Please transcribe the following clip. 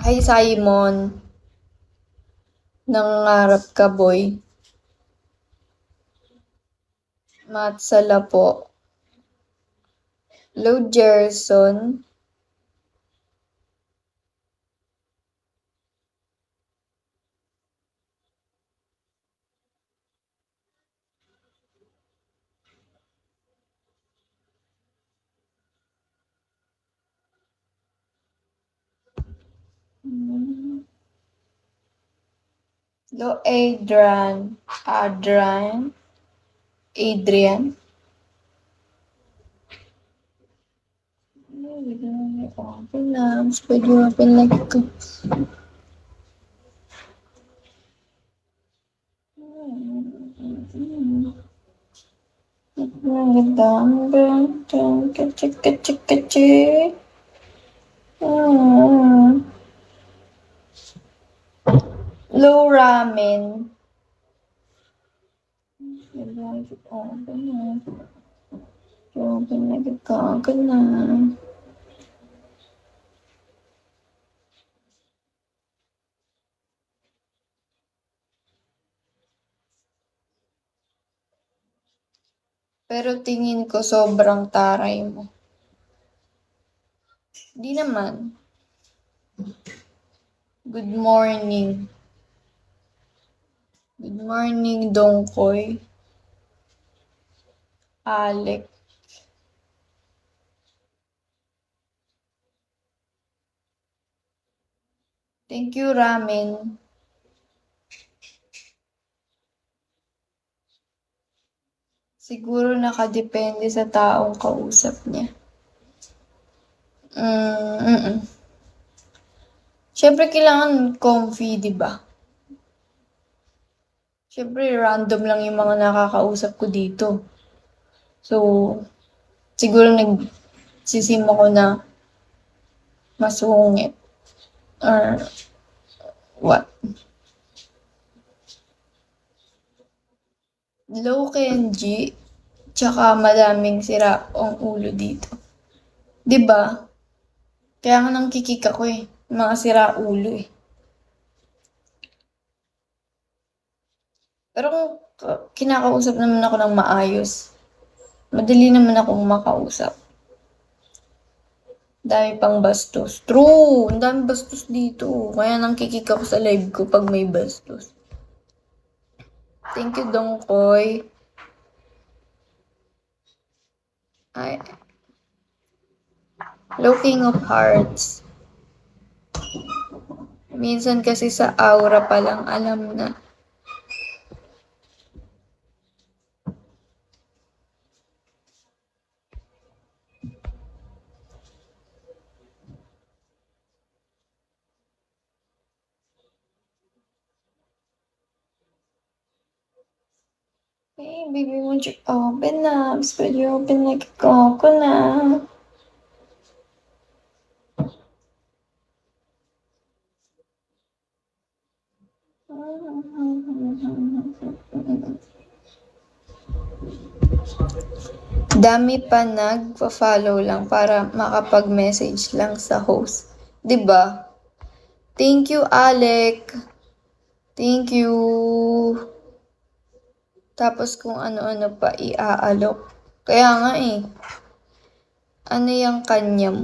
Hi, Simon. Nangangarap ka, boy. Matsala po. Hello, Gerson. Hello, Adrian. Adrian. Open na. Mas pwede open like ko. Low ramen. Open na gagawin na. Pero tingin ko sobrang taray mo. Di naman. Good morning. Good morning, Dongkoy. Alec. Thank you, ramen. Siguro nakadepende sa taong kausap niya. Siyempre, kailangan comfy, di ba? Siyempre, random lang yung mga nakakausap ko dito. So, siguro nagsisim ako na masungit. Or what? Low Kenji, tsaka madaming sira ang ulo dito. Di ba? Kaya nga nang kikik ako eh. Mga sira ulo eh. Pero kung kinakausap naman ako ng maayos, madali naman akong makausap. Dami pang bastos. True! Ang dami bastos dito. Kaya nang kikik ako sa live ko pag may bastos. Thank you, Dongkoy. Ay. Hello, King of Hearts. Minsan kasi sa aura pa lang alam na. Hey, baby, won't you open up? Will you open like a coconut? Dami pa nagpa-follow lang para makapag-message lang sa host. 'Di ba? Thank you, Alec. Thank you. Tapos kung ano-ano pa iaalok. Kaya nga eh. Ano yung kanya mo?